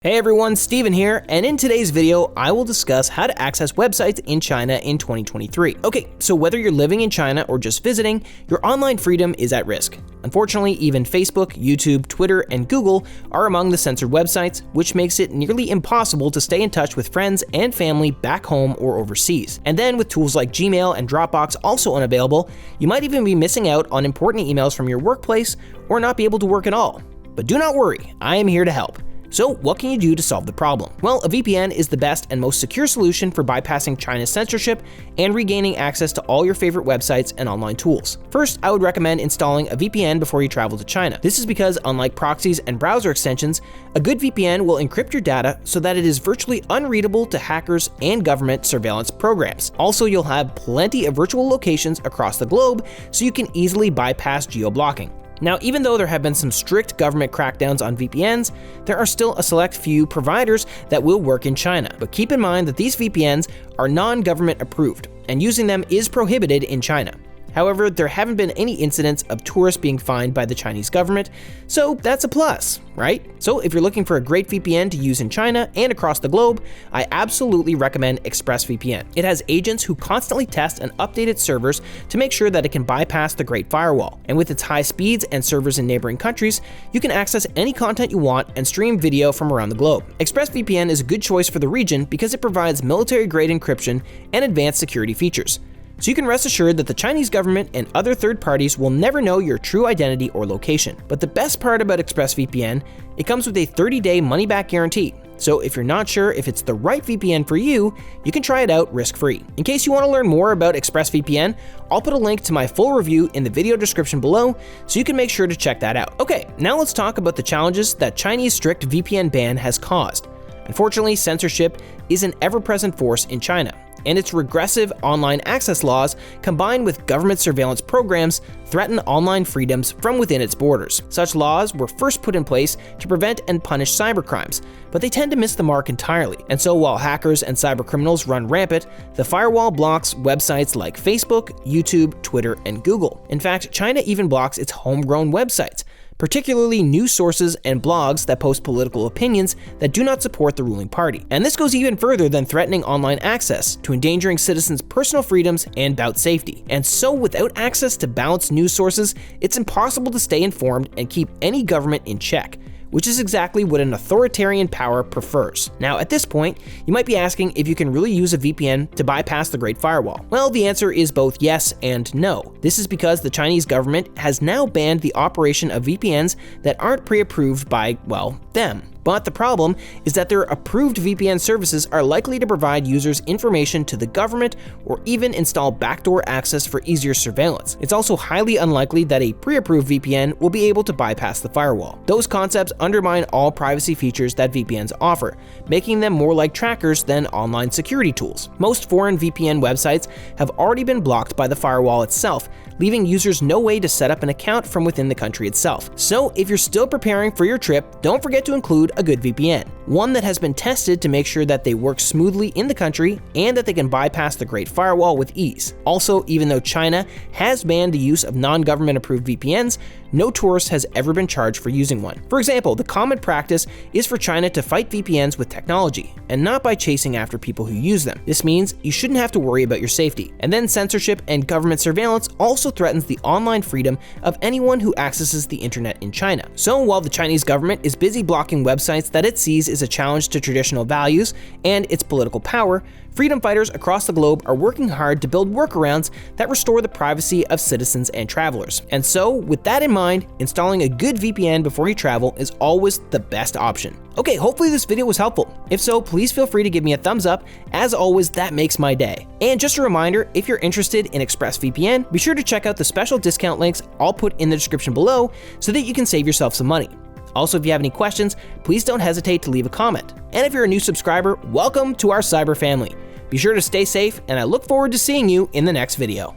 Hey everyone, Steven here, and in today's video, I will discuss how to access websites in China in 2023. Okay, so whether you're living in China or just visiting, your online freedom is at risk. Unfortunately, even Facebook, YouTube, Twitter, and Google are among the censored websites, which makes it nearly impossible to stay in touch with friends and family back home or overseas. And then with tools like Gmail and Dropbox also unavailable, you might even be missing out on important emails from your workplace or not be able to work at all. But do not worry, I am here to help. So what can you do to solve the problem? Well, a VPN is the best and most secure solution for bypassing China's censorship and regaining access to all your favorite websites and online tools. First, I would recommend installing a VPN before you travel to China. This is because, unlike proxies and browser extensions, a good VPN will encrypt your data so that it is virtually unreadable to hackers and government surveillance programs. Also, you'll have plenty of virtual locations across the globe so you can easily bypass geo-blocking. Now, even though there have been some strict government crackdowns on VPNs, there are still a select few providers that will work in China. But keep in mind that these VPNs are non-government approved, and using them is prohibited in China. However, there haven't been any incidents of tourists being fined by the Chinese government, so that's a plus, right? So if you're looking for a great VPN to use in China and across the globe, I absolutely recommend ExpressVPN. It has agents who constantly test and update its servers to make sure that it can bypass the Great Firewall. And with its high speeds and servers in neighboring countries, you can access any content you want and stream video from around the globe. ExpressVPN is a good choice for the region because it provides military-grade encryption and advanced security features. So you can rest assured that the Chinese government and other third parties will never know your true identity or location. But the best part about ExpressVPN, it comes with a 30-day money-back guarantee. So if you're not sure if it's the right VPN for you, you can try it out risk-free. In case you want to learn more about ExpressVPN, I'll put a link to my full review in the video description below, so you can make sure to check that out. Okay, now let's talk about the challenges that Chinese strict VPN ban has caused. Unfortunately, censorship is an ever-present force in China, and its regressive online access laws, combined with government surveillance programs, threaten online freedoms from within its borders. Such laws were first put in place to prevent and punish cybercrimes, but they tend to miss the mark entirely. And so while hackers and cybercriminals run rampant, the firewall blocks websites like Facebook, YouTube, Twitter, and Google. In fact, China even blocks its homegrown websites, particularly news sources and blogs that post political opinions that do not support the ruling party. And this goes even further than threatening online access to endangering citizens' personal freedoms and bout safety. And so without access to balanced news sources, it's impossible to stay informed and keep any government in check, which is exactly what an authoritarian power prefers. Now, at this point, you might be asking if you can really use a VPN to bypass the Great Firewall. Well, the answer is both yes and no. This is because the Chinese government has now banned the operation of VPNs that aren't pre-approved by, well, them. But the problem is that their approved VPN services are likely to provide users information to the government or even install backdoor access for easier surveillance. It's also highly unlikely that a pre-approved VPN will be able to bypass the firewall. Those concepts undermine all privacy features that VPNs offer, making them more like trackers than online security tools. Most foreign VPN websites have already been blocked by the firewall itself, leaving users no way to set up an account from within the country itself. So if you're still preparing for your trip, don't forget to include a good VPN, one that has been tested to make sure that they work smoothly in the country and that they can bypass the Great Firewall with ease. Also, even though China has banned the use of non-government approved VPNs, no tourist has ever been charged for using one. For example, the common practice is for China to fight VPNs with technology, and not by chasing after people who use them. This means you shouldn't have to worry about your safety. And then censorship and government surveillance also threatens the online freedom of anyone who accesses the internet in China. So while the Chinese government is busy blocking websites that it sees as a challenge to traditional values and its political power, freedom fighters across the globe are working hard to build workarounds that restore the privacy of citizens and travelers. And so, with that in mind, installing a good VPN before you travel is always the best option. Okay, hopefully this video was helpful. If so, please feel free to give me a thumbs up. As always, that makes my day. And just a reminder, if you're interested in ExpressVPN, be sure to check out the special discount links I'll put in the description below so that you can save yourself some money. Also, if you have any questions, please don't hesitate to leave a comment. And if you're a new subscriber, welcome to our cyber family. Be sure to stay safe, and I look forward to seeing you in the next video.